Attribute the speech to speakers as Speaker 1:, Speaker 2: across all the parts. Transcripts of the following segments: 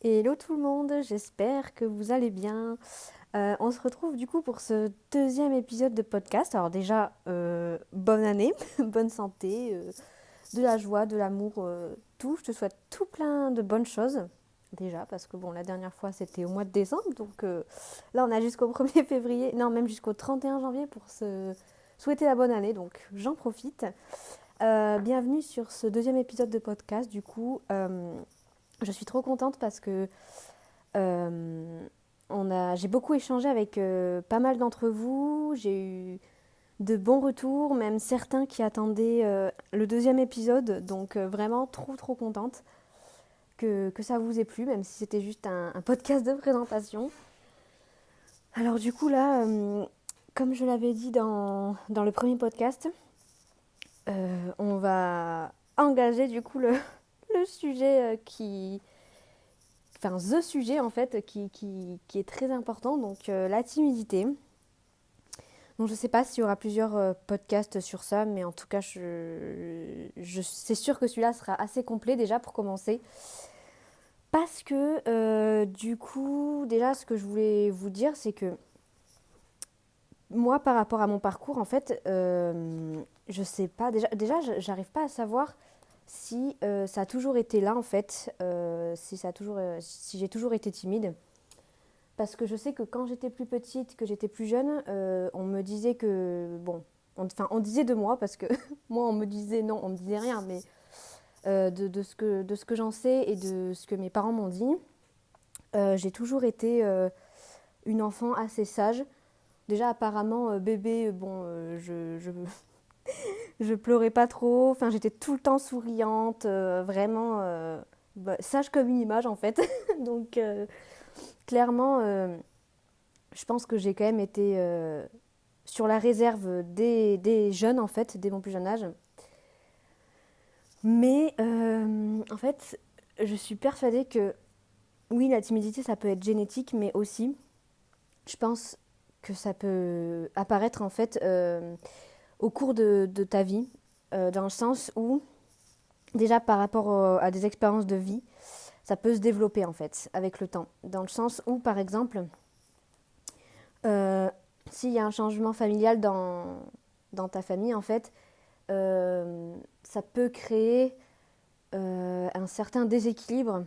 Speaker 1: Hello tout le monde, j'espère que vous allez bien. On se retrouve du coup pour ce deuxième épisode de podcast. Alors déjà, bonne année, bonne santé, de la joie, de l'amour, tout. Je te souhaite tout plein de bonnes choses. Déjà, parce que bon, la dernière fois c'était au mois de décembre, donc là on a jusqu'au 1er février, non même jusqu'au 31 janvier pour se souhaiter la bonne année, donc j'en profite. Bienvenue sur ce deuxième épisode de podcast, du coup. Je suis trop contente parce que euh, j'ai beaucoup échangé avec pas mal d'entre vous. J'ai eu de bons retours, même certains qui attendaient le deuxième épisode. Donc vraiment trop contente que ça vous ait plu, même si c'était juste un podcast de présentation. Alors du coup là, comme je l'avais dit dans le premier podcast, on va engager du coup le sujet enfin the sujet en fait qui est très important, donc la timidité. Donc je sais pas s'il y aura plusieurs podcasts sur ça, mais en tout cas c'est sûr que celui-là sera assez complet déjà pour commencer. Parce que du coup déjà ce que je voulais vous dire c'est que moi par rapport à mon parcours en fait je sais pas, déjà j'arrive pas à savoir si ça a toujours été là en fait, si j'ai toujours été timide. Parce que je sais que quand j'étais plus petite, que j'étais plus jeune, on me disait que, bon, on disait de moi, parce que moi on me disait non, on me disait rien, mais de ce que j'en sais et de ce que mes parents m'ont dit, j'ai toujours été une enfant assez sage. Déjà apparemment, bébé, bon, je pleurais pas trop, enfin j'étais tout le temps souriante, vraiment sage comme une image en fait. Donc clairement, je pense que j'ai quand même été sur la réserve des jeunes, en fait, dès mon plus jeune âge. Mais en fait, je suis persuadée que oui, la timidité, ça peut être génétique, mais aussi, je pense que ça peut apparaître en fait au cours de ta vie, dans le sens où, déjà par rapport à des expériences de vie, ça peut se développer en fait avec le temps. Dans le sens où, par exemple, euh, s'il y a un changement familial dans ta famille, en fait, ça peut créer un certain déséquilibre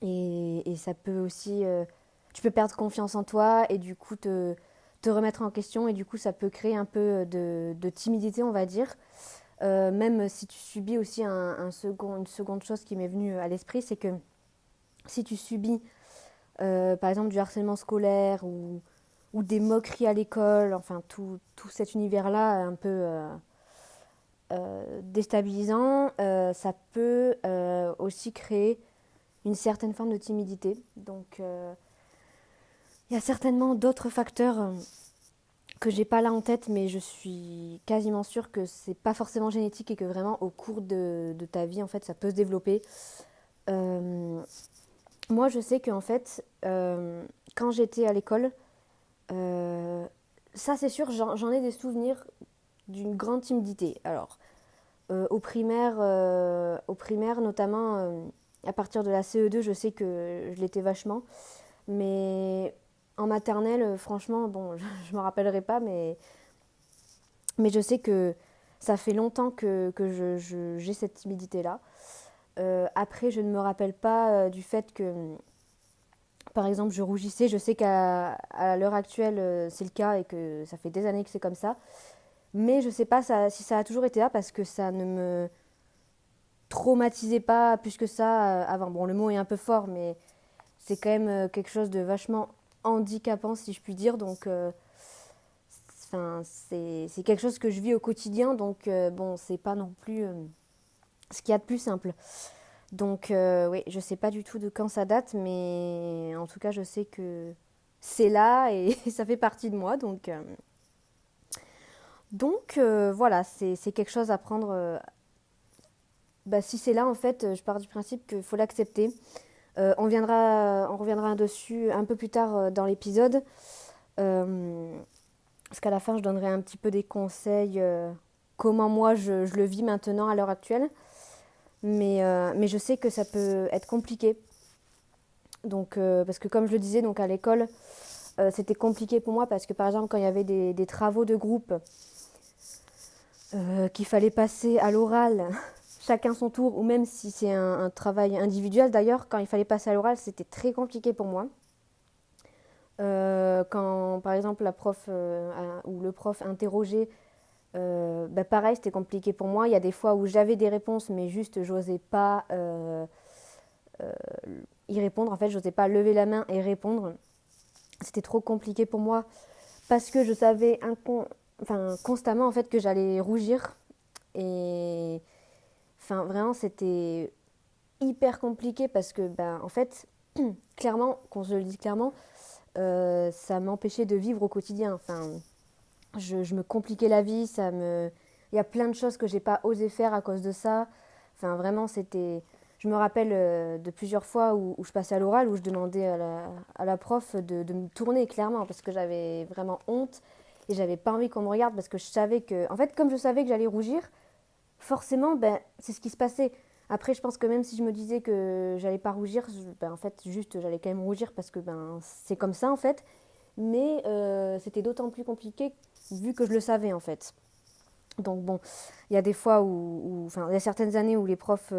Speaker 1: et ça peut aussi... tu peux perdre confiance en toi et du coup te remettre en question et du coup ça peut créer un peu de timidité, on va dire. Même si tu subis aussi une seconde chose qui m'est venue à l'esprit, c'est que si tu subis par exemple du harcèlement scolaire ou des moqueries à l'école, enfin tout cet univers-là un peu déstabilisant, ça peut aussi créer une certaine forme de timidité. Donc il y a certainement d'autres facteurs que j'ai pas là en tête, mais je suis quasiment sûre que c'est pas forcément génétique et que vraiment au cours de ta vie, en fait, ça peut se développer. Euh, Moi, je sais qu'en fait, quand j'étais à l'école, euh, ça c'est sûr, j'en ai des souvenirs d'une grande timidité. Alors, au primaire notamment, à partir de la CE2, je sais que je l'étais vachement. Mais en maternelle, franchement, bon, je ne me rappellerai pas, mais je sais que ça fait longtemps que j'ai cette timidité-là. Après, je ne me rappelle pas du fait que, par exemple, je rougissais. Je sais qu'à l'heure actuelle, c'est le cas et que ça fait des années que c'est comme ça. Mais je ne sais pas si ça a toujours été là parce que ça ne me traumatisait pas plus que ça avant. Bon, le mot est un peu fort, mais c'est quand même quelque chose de vachement handicapant, si je puis dire. Donc, c'est quelque chose que je vis au quotidien. Donc, bon, c'est pas non plus ce qu'il y a de plus simple. Donc, oui, je sais pas du tout de quand ça date, mais en tout cas, je sais que c'est là et ça fait partie de moi. Donc, voilà, c'est quelque chose à prendre. Bah, si c'est là, en fait, je pars du principe qu'il faut l'accepter. On reviendra dessus un peu plus tard dans l'épisode. Euh, Parce qu'à la fin, je donnerai un petit peu des conseils, comment moi je le vis maintenant à l'heure actuelle. Mais je sais que ça peut être compliqué Donc, parce que comme je le disais, donc à l'école, c'était compliqué pour moi parce que par exemple, quand il y avait des travaux de groupe qu'il fallait passer à l'oral, chacun son tour, ou même si c'est un travail individuel d'ailleurs, quand il fallait passer à l'oral, c'était très compliqué pour moi. Quand par exemple la prof ou le prof interrogeait, pareil, c'était compliqué pour moi. Il y a des fois où j'avais des réponses, mais juste j'osais pas euh, y répondre. En fait, j'osais pas lever la main et répondre. C'était trop compliqué pour moi parce que je savais constamment en fait que j'allais rougir et enfin vraiment c'était hyper compliqué parce que en fait clairement, quand je le dis clairement, ça m'empêchait de vivre au quotidien. Enfin, je me compliquais la vie, il y a plein de choses que j'ai pas osé faire à cause de ça. Enfin, vraiment, c'était. Je me rappelle de plusieurs fois où je passais à l'oral, où je demandais à la prof de me tourner clairement parce que j'avais vraiment honte et j'avais pas envie qu'on me regarde parce que je savais que. En fait, comme je savais que j'allais rougir, forcément, c'est ce qui se passait. Après, je pense que même si je me disais que j'allais pas rougir, en fait, juste, j'allais quand même rougir parce que c'est comme ça, en fait. Mais c'était d'autant plus compliqué vu que je le savais, en fait. Donc bon, il y a des fois enfin, il y a certaines années où les profs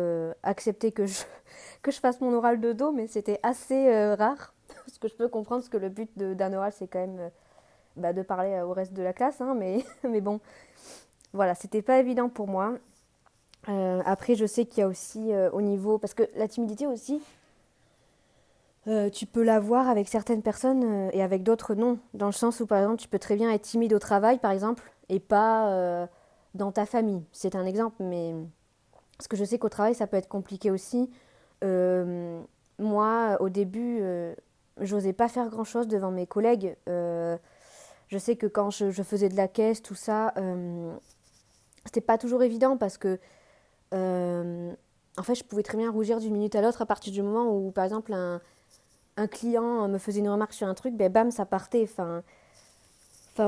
Speaker 1: acceptaient que je fasse mon oral de dos, mais c'était assez rare. Parce que je peux comprendre, parce que le but d'un oral, c'est quand même de parler au reste de la classe, hein, mais bon, voilà, c'était pas évident pour moi. Après, je sais qu'il y a aussi au niveau. Parce que la timidité aussi, tu peux l'avoir avec certaines personnes et avec d'autres non. Dans le sens où, par exemple, tu peux très bien être timide au travail, par exemple, et pas dans ta famille. C'est un exemple, mais. Parce que je sais qu'au travail, ça peut être compliqué aussi. Euh, Moi, au début, j'osais pas faire grand-chose devant mes collègues. Je sais que quand je faisais de la caisse, tout ça, c'était pas toujours évident parce que euh, en fait, je pouvais très bien rougir d'une minute à l'autre à partir du moment où, par exemple, un client me faisait une remarque sur un truc, bam, ça partait. Enfin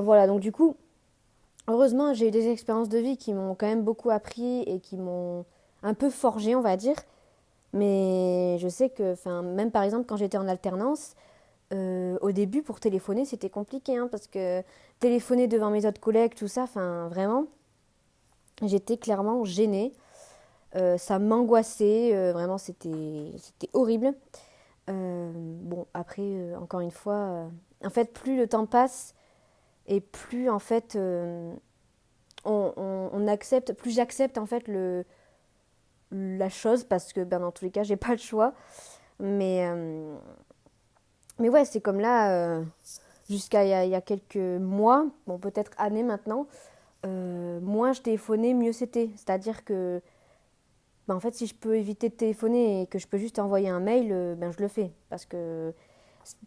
Speaker 1: voilà, donc du coup, heureusement, j'ai eu des expériences de vie qui m'ont quand même beaucoup appris et qui m'ont un peu forgé, on va dire. Mais je sais que, enfin, même par exemple, quand j'étais en alternance, au début, pour téléphoner, c'était compliqué, hein, parce que téléphoner devant mes autres collègues, tout ça, enfin, vraiment, j'étais clairement gênée. Ça m'angoissait, vraiment, c'était horrible. Bon, après, encore une fois, en fait, plus le temps passe et plus, en fait, on accepte, plus j'accepte, en fait, la chose, parce que, dans tous les cas, j'ai pas le choix. Mais, euh, mais ouais, c'est comme là, jusqu'à il y a quelques mois, bon, peut-être années maintenant, moins je téléphonais, mieux c'était. C'est-à-dire que en fait, si je peux éviter de téléphoner et que je peux juste envoyer un mail, je le fais. Parce que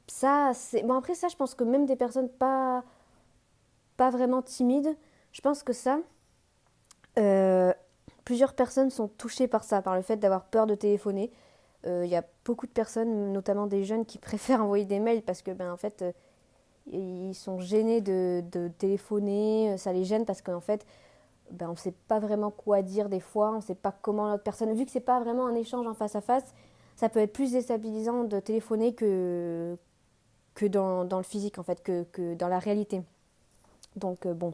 Speaker 1: ça, c'est. Bon, après, ça, je pense que même des personnes pas vraiment timides, je pense que ça, euh, plusieurs personnes sont touchées par ça, par le fait d'avoir peur de téléphoner. Il y a beaucoup de personnes, notamment des jeunes, qui préfèrent envoyer des mails parce que, en fait, ils sont gênés de téléphoner, ça les gêne parce qu'en fait, on ne sait pas vraiment quoi dire des fois, on ne sait pas comment l'autre personne. Vu que c'est pas vraiment un échange en face à face, ça peut être plus déstabilisant de téléphoner que dans le physique, en fait, que dans la réalité. Donc, bon,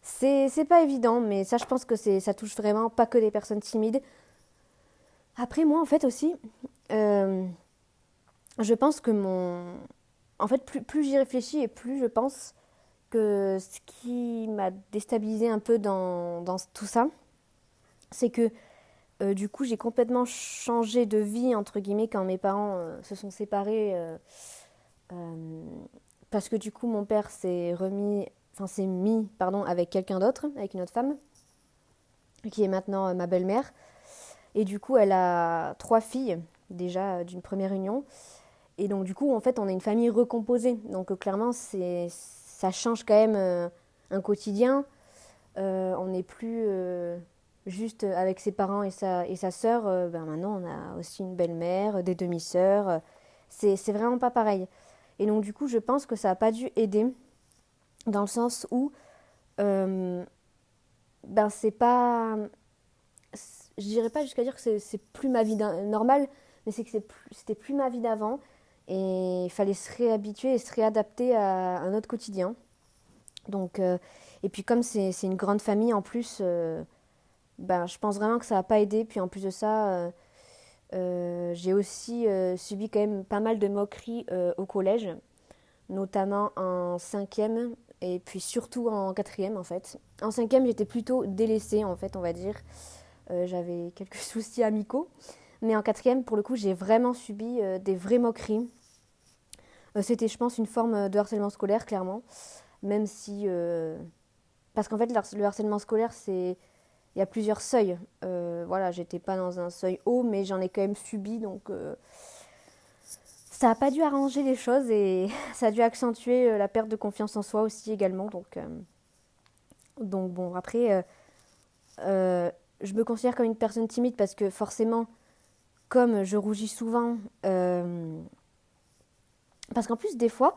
Speaker 1: c'est pas évident, mais ça, je pense que ça touche vraiment pas que les personnes timides. Après, moi, en fait, aussi, euh, je pense que mon. En fait, plus j'y réfléchis et plus je pense que ce qui m'a déstabilisé un peu dans tout ça, c'est que du coup, j'ai complètement changé de vie, entre guillemets, quand mes parents se sont séparés. Euh, Parce que du coup, mon père s'est mis, pardon, avec quelqu'un d'autre, avec une autre femme, qui est maintenant ma belle-mère. Et du coup, elle a trois filles, déjà d'une première union. Et donc, du coup, en fait, on est une famille recomposée. Donc, clairement, ça change quand même un quotidien. On n'est plus juste avec ses parents et sa sœur. Maintenant, on a aussi une belle-mère, des demi-sœurs. C'est vraiment pas pareil. Et donc, du coup, je pense que ça n'a pas dû aider dans le sens où euh, c'est pas. Je dirais pas jusqu'à dire que c'est plus ma vie normale, mais c'est que c'était plus ma vie d'avant et il fallait se réhabituer et se réadapter à un autre quotidien. Donc, et puis comme c'est une grande famille en plus, ben, je pense vraiment que ça n'a pas aidé. Puis en plus de ça, j'ai aussi subi quand même pas mal de moqueries au collège, notamment en cinquième et puis surtout en quatrième en fait. En cinquième, j'étais plutôt délaissée en fait, on va dire. J'avais quelques soucis amicaux. Mais en quatrième, pour le coup, j'ai vraiment subi des vraies moqueries. C'était, je pense, une forme de harcèlement scolaire, clairement. Même si... parce qu'en fait, le harcèlement scolaire, c'est... Il y a plusieurs seuils. Voilà, j'étais pas dans un seuil haut, mais j'en ai quand même subi. Donc, ça n'a pas dû arranger les choses et ça a dû accentuer la perte de confiance en soi aussi également. Donc bon, après, je me considère comme une personne timide parce que forcément, comme je rougis souvent, parce qu'en plus, des fois,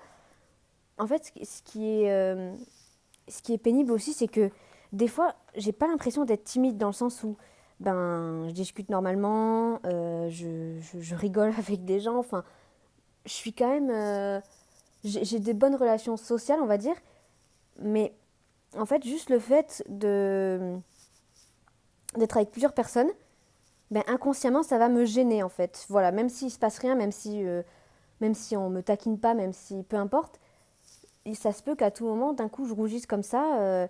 Speaker 1: en fait, ce qui est pénible aussi, c'est que des fois, j'ai pas l'impression d'être timide dans le sens où ben, je discute normalement, je rigole avec des gens, enfin, je suis quand même. J'ai des bonnes relations sociales, on va dire, mais en fait, juste le fait d'être avec plusieurs personnes, ben, inconsciemment, ça va me gêner en fait. Voilà, même s'il se passe rien, même si on me taquine pas, même si peu importe, ça se peut qu'à tout moment, d'un coup, je rougisse comme ça.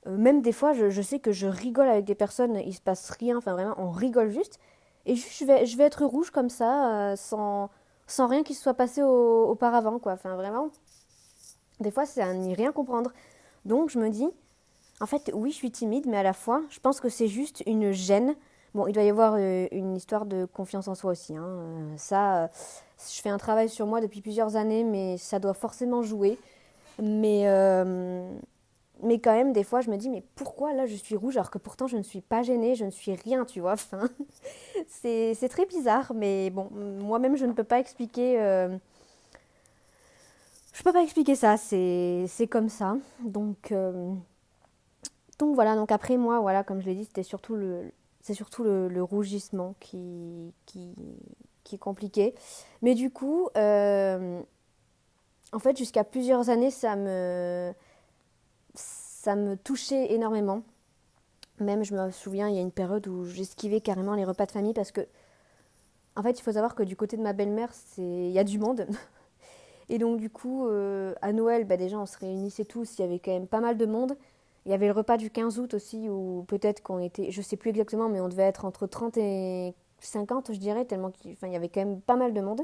Speaker 1: Même des fois, je sais que je rigole avec des personnes, il se passe rien, enfin vraiment, on rigole juste. Et juste, je vais être rouge comme ça, sans rien qui se soit passé auparavant, quoi. Enfin vraiment, des fois, c'est à n'y rien comprendre. Donc, je me dis, en fait, oui, je suis timide, mais à la fois, je pense que c'est juste une gêne. Bon, il doit y avoir une histoire de confiance en soi aussi, hein. Je fais un travail sur moi depuis plusieurs années, mais ça doit forcément jouer. Mais, euh, mais quand même, des fois, je me dis, mais pourquoi là je suis rouge alors que pourtant je ne suis pas gênée, je ne suis rien, tu vois. Enfin, c'est très bizarre, mais bon, moi-même je ne peux pas expliquer. Je peux pas expliquer ça, c'est comme ça. Donc voilà, donc après moi, voilà, comme je l'ai dit, c'est surtout le rougissement qui est compliqué. Mais du coup, en fait, jusqu'à plusieurs années, ça me touchait énormément. Même, je me souviens, il y a une période où j'esquivais carrément les repas de famille parce que, en fait, il faut savoir que du côté de ma belle-mère, il y a du monde. Et donc, du coup, à Noël, bah, déjà, on se réunissait tous, il y avait quand même pas mal de monde. Il y avait le repas du 15 août aussi, où peut-être qu'on était, je sais plus exactement, mais on devait être entre 30 et 50, je dirais, tellement enfin, il y avait quand même pas mal de monde.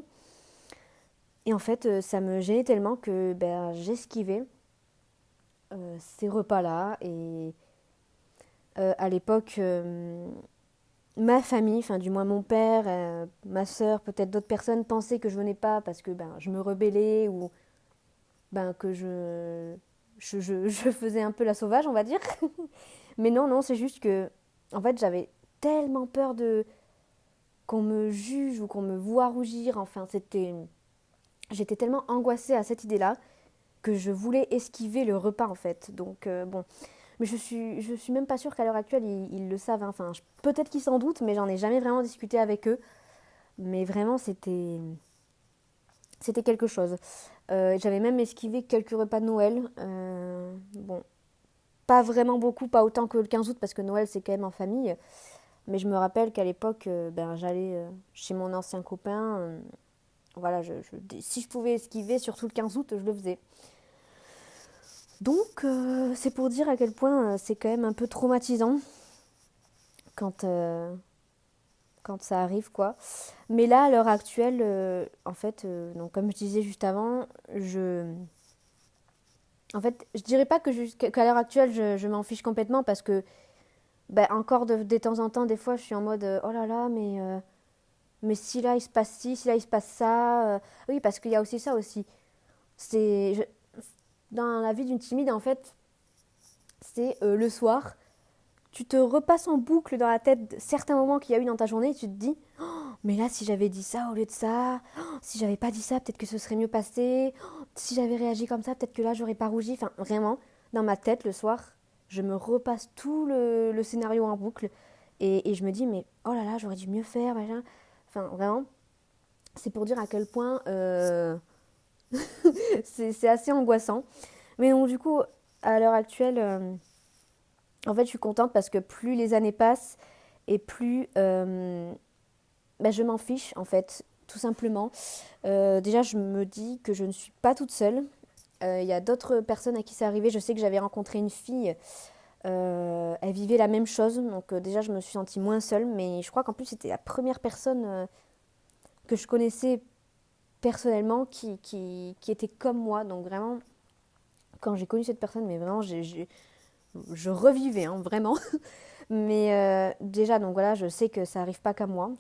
Speaker 1: Et en fait, ça me gênait tellement que ben, j'esquivais ces repas-là. Et à l'époque, ma famille, enfin du moins mon père, ma sœur, peut-être d'autres personnes pensaient que je venais pas parce que ben, je me rebellais ou ben, que je faisais un peu la sauvage, on va dire. Mais non, non, c'est juste que, en fait, j'avais tellement peur de qu'on me juge ou qu'on me voit rougir. Enfin, j'étais tellement angoissée à cette idée-là que je voulais esquiver le repas, en fait. Donc, bon. Mais je suis même pas sûre qu'à l'heure actuelle, ils le savent, hein. Enfin, peut-être qu'ils s'en doutent, mais j'en ai jamais vraiment discuté avec eux. Mais vraiment, c'était quelque chose. J'avais même esquivé quelques repas de Noël. Bon, pas vraiment beaucoup, pas autant que le 15 août, parce que Noël, c'est quand même en famille. Mais je me rappelle qu'à l'époque, ben, j'allais chez mon ancien copain. Voilà, si je pouvais esquiver, surtout le 15 août, je le faisais. Donc, c'est pour dire à quel point c'est quand même un peu traumatisant quand, quand ça arrive, quoi. Mais là, à l'heure actuelle, en fait, donc, comme je disais juste avant, en fait, je dirais pas qu'à l'heure actuelle, je m'en fiche complètement parce que, ben, encore de temps en temps, des fois, je suis en mode, oh là là, mais si là, il se passe ci, si là, il se passe ça. Oui, parce qu'il y a aussi ça aussi. C'est, je- Dans la vie d'une timide, en fait, c'est le soir, tu te repasses en boucle dans la tête certains moments qu'il y a eu dans ta journée et tu te dis, oh, mais là, si j'avais dit ça au lieu de ça, oh, si j'avais pas dit ça, peut-être que ce serait mieux passé, oh, si j'avais réagi comme ça, peut-être que là, j'aurais pas rougi. Enfin, vraiment, dans ma tête, le soir, je me repasse tout le scénario en boucle et je me dis, mais oh là là, j'aurais dû mieux faire, machin. Enfin, vraiment. C'est pour dire à quel point c'est assez angoissant. Mais donc du coup, à l'heure actuelle, en fait, je suis contente parce que plus les années passent et plus bah, je m'en fiche, en fait, tout simplement. Déjà, je me dis que je ne suis pas toute seule. Il y a d'autres personnes à qui c'est arrivé. Je sais que j'avais rencontré une fille, elle vivait la même chose, donc déjà, je me suis sentie moins seule. Mais je crois qu'en plus, c'était la première personne que je connaissais personnellement qui était comme moi. Donc vraiment, quand j'ai connu cette personne, mais vraiment, je revivais, hein, vraiment. Mais déjà, donc voilà, je sais que ça arrive pas qu'à moi.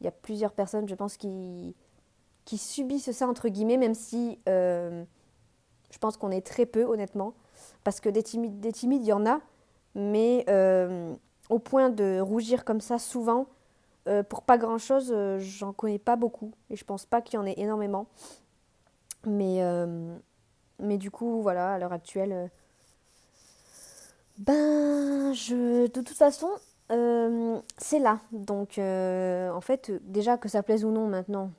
Speaker 1: Il y a plusieurs personnes, je pense, qui subissent ça, entre guillemets, même si je pense qu'on est très peu, honnêtement. Parce que des timides, il y en a, mais au point de rougir comme ça, souvent, pour pas grand-chose, j'en connais pas beaucoup. Et je pense pas qu'il y en ait énormément. Mais, euh, mais du coup, voilà, à l'heure actuelle, de toute façon, c'est là. Donc, en fait, déjà que ça plaise ou non maintenant,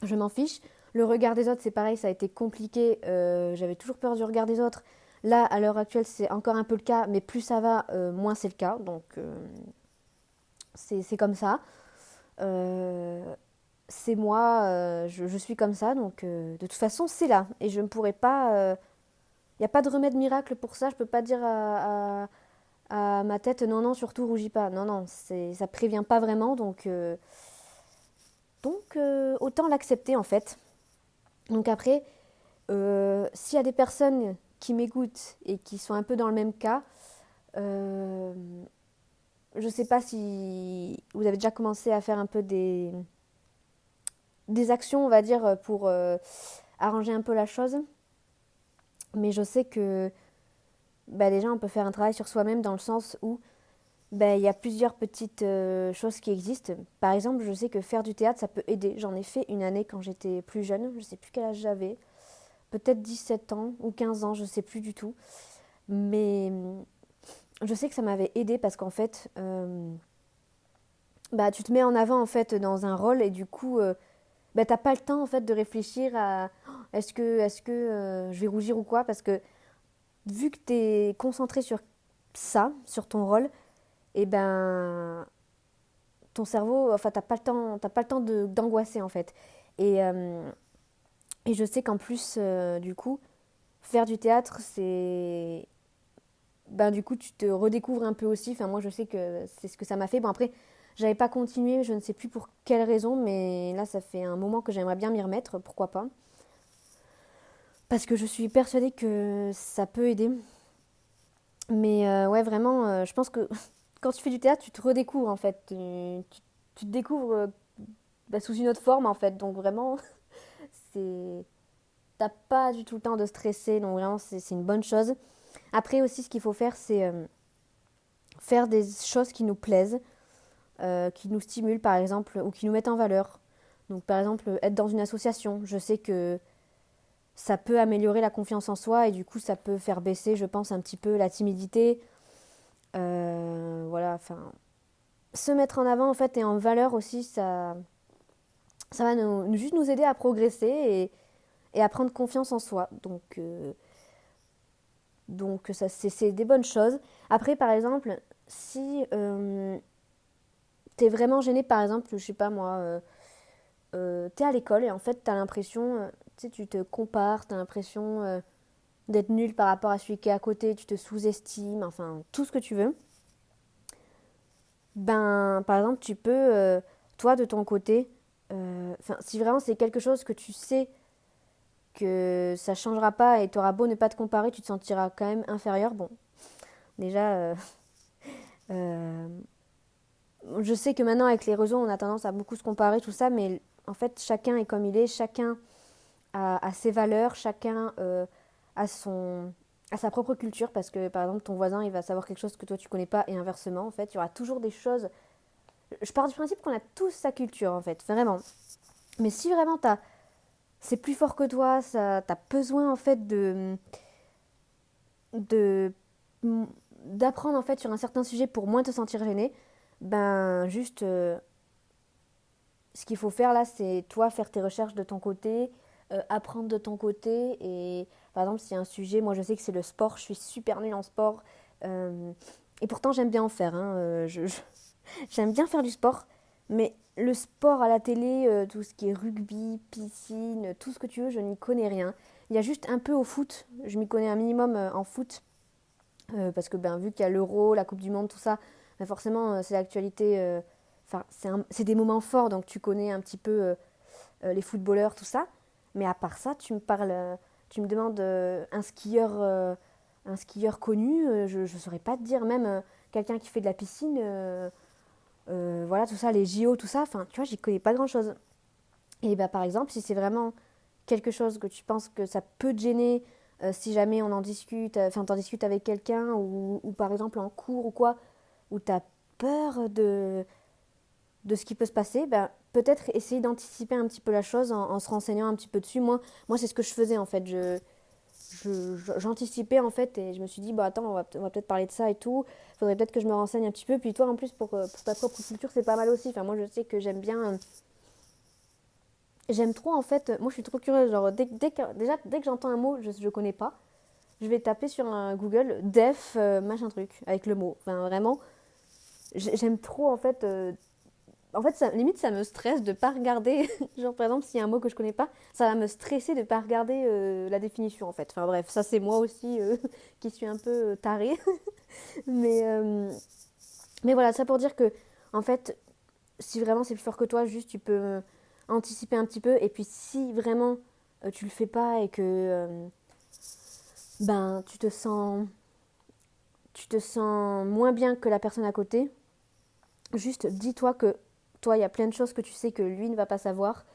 Speaker 1: je m'en fiche. Le regard des autres, c'est pareil, ça a été compliqué. J'avais toujours peur du regard des autres. Là, à l'heure actuelle, c'est encore un peu le cas, mais plus ça va, moins c'est le cas. Donc, c'est comme ça. Euh, c'est moi, je suis comme ça. Donc, de toute façon, c'est là. Et je ne pourrais pas. Il n'y a pas de remède miracle pour ça. Je peux pas dire à ma tête, non, non, surtout rougis pas. Non, non, ça prévient pas vraiment. Donc, autant l'accepter en fait. Donc après, s'il y a des personnes qui m'écoutent et qui sont un peu dans le même cas, euh, je sais pas si vous avez déjà commencé à faire un peu des actions, on va dire, pour arranger un peu la chose. Mais je sais que bah, déjà, on peut faire un travail sur soi-même dans le sens où bah, il y a plusieurs petites choses qui existent. Par exemple, je sais que faire du théâtre, ça peut aider. J'en ai fait une année quand j'étais plus jeune. Je sais plus quel âge j'avais. Peut-être 17 ans ou 15 ans, je sais plus du tout. Mais je sais que ça m'avait aidé parce qu'en fait, bah, tu te mets en avant en fait dans un rôle et du coup, bah, t'as pas le temps en fait de réfléchir à oh, est-ce que je vais rougir ou quoi parce que vu que tu es concentré sur ça, sur ton rôle, et ben ton cerveau, enfin t'as pas le temps d'angoisser en fait. Et, euh, et je sais qu'en plus, du coup, faire du théâtre, c'est ben du coup tu te redécouvres un peu aussi. Enfin moi je sais que c'est ce que ça m'a fait. Bon après j'avais pas continué, je ne sais plus pour quelle raison, mais là ça fait un moment que j'aimerais bien m'y remettre, pourquoi pas. Parce que je suis persuadée que ça peut aider. Mais ouais vraiment, je pense que quand tu fais du théâtre, tu te redécouvres en fait. Tu te découvres bah, sous une autre forme en fait. Donc vraiment, c'est t'as pas du tout le temps de stresser. Donc vraiment c'est une bonne chose. Après aussi ce qu'il faut faire c'est faire des choses qui nous plaisent. Qui nous stimulent par exemple ou qui nous mettent en valeur. Donc par exemple être dans une association, je sais que ça peut améliorer la confiance en soi et du coup ça peut faire baisser je pense un petit peu la timidité. Voilà, enfin se mettre en avant en fait et en valeur aussi ça va juste nous aider à progresser et à prendre confiance en soi. Donc ça c'est des bonnes choses. Après par exemple si t'es vraiment gêné par exemple je sais pas moi t'es à l'école et en fait t'as l'impression, tu sais, tu te compares, t'as l'impression d'être nul par rapport à celui qui est à côté, tu te sous-estimes, enfin tout ce que tu veux. Ben, par exemple, tu peux, toi de ton côté, si vraiment c'est quelque chose que tu sais que ça changera pas et t'auras beau ne pas te comparer, tu te sentiras quand même inférieur. Bon, déjà, euh, je sais que maintenant avec les réseaux, on a tendance à beaucoup se comparer, tout ça, mais en fait, chacun est comme il est, chacun a ses valeurs, chacun a a sa propre culture parce que par exemple ton voisin il va savoir quelque chose que toi tu connais pas et inversement en fait il y aura toujours des choses. Je pars du principe qu'on a tous sa culture en fait vraiment, mais si vraiment c'est plus fort que toi, ça t'as besoin en fait de d'apprendre en fait sur un certain sujet pour moins te sentir gêné, ben juste ce qu'il faut faire là, c'est toi faire tes recherches de ton côté, apprendre de ton côté. Et par exemple, s'il y a un sujet, moi je sais que c'est le sport, je suis super nulle en sport. euh, et pourtant j'aime bien en faire. Hein, j'aime bien faire du sport, mais le sport à la télé, tout ce qui est rugby, piscine, tout ce que tu veux, je n'y connais rien. Il y a juste un peu au foot, je m'y connais un minimum en foot, parce que ben, vu qu'il y a l'Euro, la Coupe du Monde, tout ça, ben, forcément c'est l'actualité, enfin c'est des moments forts, donc tu connais un petit peu les footballeurs, tout ça. Mais à part ça, tu me demandes un skieur connu, je ne saurais pas te dire, même quelqu'un qui fait de la piscine, voilà, tout ça, les JO, tout ça, enfin, tu vois, j'y connais pas grand-chose. Et bah, par exemple, si c'est vraiment quelque chose que tu penses que ça peut te gêner, si jamais on en discute, enfin, t'en discutes avec quelqu'un, ou par exemple en cours ou quoi, où t'as peur de ce qui peut se passer, ben, peut-être essayer d'anticiper un petit peu la chose en se renseignant un petit peu dessus. Moi c'est ce que je faisais en fait. J'anticipais en fait et je me suis dit, bah attends, on va peut-être parler de ça et tout. Faudrait peut-être que je me renseigne un petit peu. Puis toi, en plus, pour ta propre culture, c'est pas mal aussi. Enfin, moi, je sais que j'aime bien. J'aime trop en fait. Moi, je suis trop curieuse. Genre, déjà, dès que j'entends un mot, je connais pas. Je vais taper sur un Google def, machin truc, avec le mot. Enfin, vraiment, j'aime trop en fait, ça, limite, ça me stresse de pas regarder. Genre, par exemple, s'il y a un mot que je connais pas, ça va me stresser de pas regarder la définition, en fait. Enfin, bref, ça, c'est moi aussi qui suis un peu tarée. Mais, euh, mais voilà, ça pour dire que, en fait, si vraiment c'est plus fort que toi, juste tu peux anticiper un petit peu. Et puis, si vraiment tu le fais pas et que ben, tu te sens moins bien que la personne à côté, juste dis-toi que toi, il y a plein de choses que tu sais que lui ne va pas savoir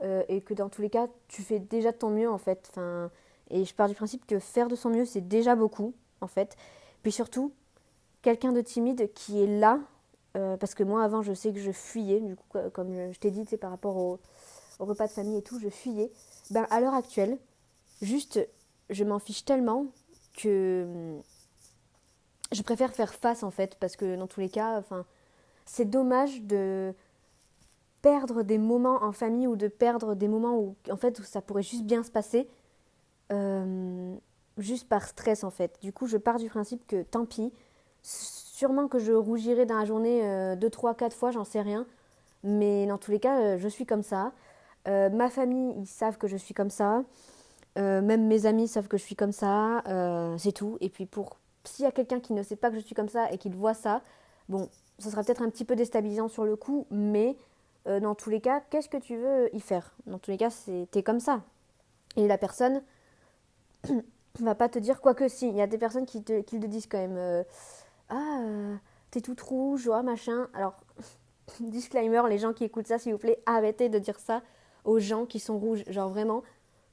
Speaker 1: et que dans tous les cas, tu fais déjà de ton mieux en fait. Enfin, et je pars du principe que faire de son mieux, c'est déjà beaucoup en fait. Puis surtout, quelqu'un de timide qui est là, parce que moi avant, je sais que je fuyais, du coup, comme je t'ai dit, c'est par rapport au repas de famille et tout, je fuyais. Ben, à l'heure actuelle, juste, je m'en fiche tellement que je préfère faire face en fait, parce que dans tous les cas, enfin, c'est dommage de perdre des moments en famille ou de perdre des moments où, en fait, où ça pourrait juste bien se passer, euh, juste par stress en fait. Du coup, je pars du principe que tant pis, sûrement que je rougirai dans la journée 2, 3, 4 fois, j'en sais rien, mais dans tous les cas, je suis comme ça. Ma famille, ils savent que je suis comme ça. Même mes amis savent que je suis comme ça. C'est tout. Et puis s'il y a quelqu'un qui ne sait pas que je suis comme ça et qu'il voit ça, bon, ça sera peut-être un petit peu déstabilisant sur le coup, mais dans tous les cas, qu'est-ce que tu veux y faire? Dans tous les cas, t'es comme ça. Et la personne va pas te dire quoi que si. Il y a des personnes qui te disent quand même ah, t'es toute rouge, ah, machin. Alors, disclaimer, les gens qui écoutent ça, s'il vous plaît, arrêtez de dire ça aux gens qui sont rouges. Genre vraiment,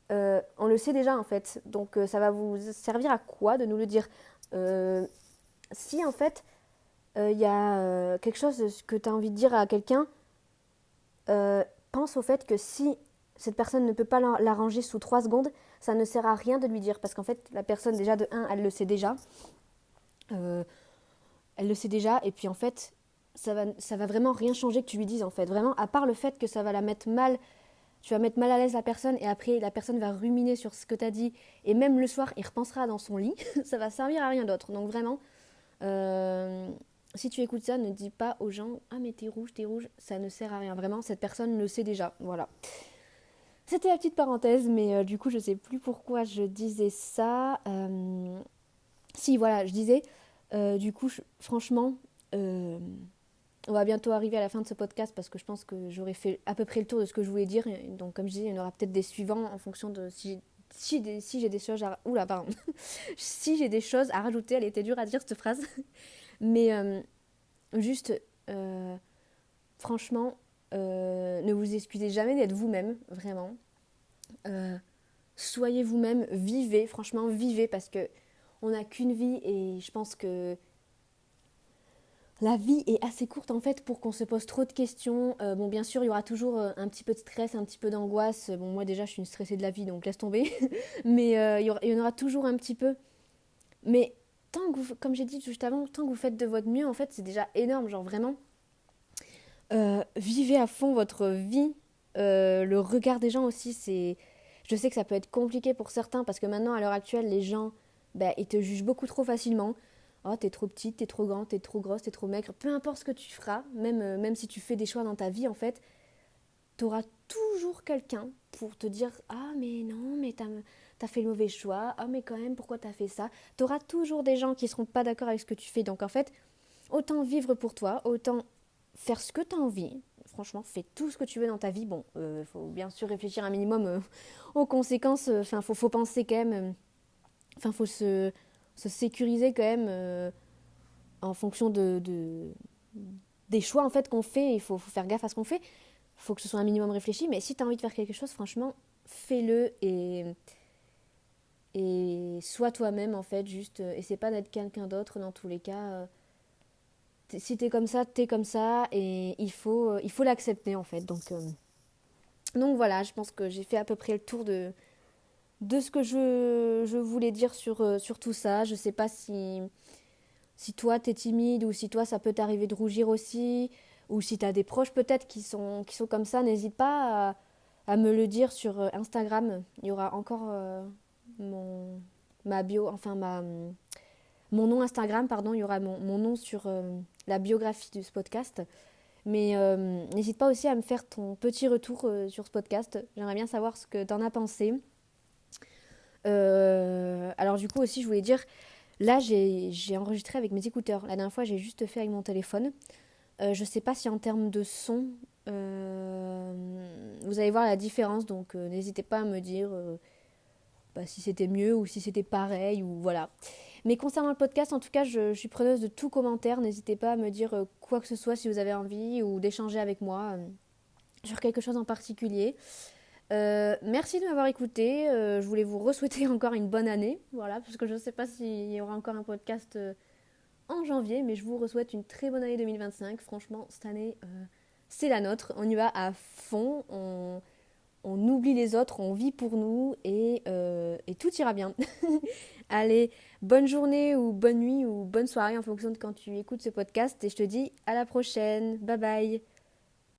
Speaker 1: on le sait déjà en fait. Donc ça va vous servir à quoi de nous le dire? Euh, Si en fait il y a quelque chose que tu as envie de dire à quelqu'un, pense au fait que si cette personne ne peut pas l'arranger sous 3 secondes, ça ne sert à rien de lui dire. Parce qu'en fait, la personne, déjà, de un, elle le sait déjà. Euh, Elle le sait déjà. Et puis, en fait, ça va vraiment rien changer que tu lui dises, en fait. Vraiment, à part le fait que ça va la mettre mal, tu vas mettre mal à l'aise la personne. Et après, la personne va ruminer sur ce que tu as dit. Et même le soir, il repensera dans son lit. Ça va servir à rien d'autre. Donc, vraiment, euh, si tu écoutes ça, ne dis pas aux gens ah mais t'es rouge, ça ne sert à rien. Vraiment, cette personne le sait déjà. Voilà. C'était la petite parenthèse, mais du coup, je sais plus pourquoi je disais ça. Si, voilà, je disais, du coup, franchement, euh, on va bientôt arriver à la fin de ce podcast parce que je pense que j'aurai fait à peu près le tour de ce que je voulais dire. Et donc, comme je disais, il y en aura peut-être des suivants en fonction de si j'ai des choses à... Oula, pardon. Si j'ai des choses à rajouter, elle était dure à dire cette phrase. Mais juste, euh, franchement, ne vous excusez jamais d'être vous-même, vraiment. Euh, Soyez vous-même, vivez, franchement, vivez parce que on n'a qu'une vie et je pense que la vie est assez courte en fait pour qu'on se pose trop de questions. Bon, bien sûr, il y aura toujours un petit peu de stress, un petit peu d'angoisse. Bon, moi déjà, je suis une stressée de la vie, donc laisse tomber. Mais il y en aura toujours un petit peu. Mais tant que vous, comme j'ai dit juste avant, tant que vous faites de votre mieux, en fait, c'est déjà énorme. Genre vraiment, Vivez à fond votre vie. Le regard des gens aussi, c'est... Je sais que ça peut être compliqué pour certains parce que maintenant, à l'heure actuelle, les gens, ils te jugent beaucoup trop facilement. Oh, t'es trop petite, t'es trop grande, t'es trop grosse, t'es trop maigre. Peu importe ce que tu feras, même si tu fais des choix dans ta vie, en fait, t'auras toujours quelqu'un pour te dire ah mais non mais t'as fait le mauvais choix, ah mais quand même pourquoi t'as fait ça. T'auras toujours des gens qui seront pas d'accord avec ce que tu fais, donc en fait autant vivre pour toi, autant faire ce que t'as envie. Franchement, fais tout ce que tu veux dans ta vie. Bon, faut bien sûr réfléchir un minimum aux conséquences. Enfin, faut penser quand même. Faut se sécuriser quand même en fonction des choix en fait qu'on fait. Il faut faire gaffe à ce qu'on fait. Faut que ce soit un minimum réfléchi, mais si tu as envie de faire quelque chose, franchement, fais-le et sois toi-même en fait, juste, essaie pas d'être quelqu'un d'autre dans tous les cas. Si t'es comme ça et il faut l'accepter en fait. Donc voilà, je pense que j'ai fait à peu près le tour de ce que je voulais dire sur tout ça. Je sais pas si toi t'es timide ou si toi ça peut t'arriver de rougir aussi, ou si t'as des proches peut-être qui sont comme ça, n'hésite pas à me le dire sur Instagram. Il y aura encore mon, ma bio, enfin mon nom Instagram, pardon, il y aura mon nom sur la biographie de ce podcast. Mais n'hésite pas aussi à me faire ton petit retour sur ce podcast. J'aimerais bien savoir ce que t'en as pensé. Alors du coup aussi, je voulais dire, là j'ai enregistré avec mes écouteurs. La dernière fois, j'ai juste fait avec mon téléphone. Je sais pas si en termes de son, vous allez voir la différence. Donc n'hésitez pas à me dire si c'était mieux ou si c'était pareil ou voilà. Mais concernant le podcast, en tout cas, je suis preneuse de tout commentaire. N'hésitez pas à me dire quoi que ce soit si vous avez envie ou d'échanger avec moi sur quelque chose en particulier. Merci de m'avoir écouté. Je voulais vous re-souhaiter encore une bonne année. Voilà, parce que je ne sais pas s'il y aura encore un podcast en janvier, mais je vous souhaite une très bonne année 2025. Franchement, cette année, c'est la nôtre. On y va à fond. On oublie les autres, on vit pour nous et tout ira bien. Allez, bonne journée ou bonne nuit ou bonne soirée en fonction de quand tu écoutes ce podcast et je te dis à la prochaine. Bye bye.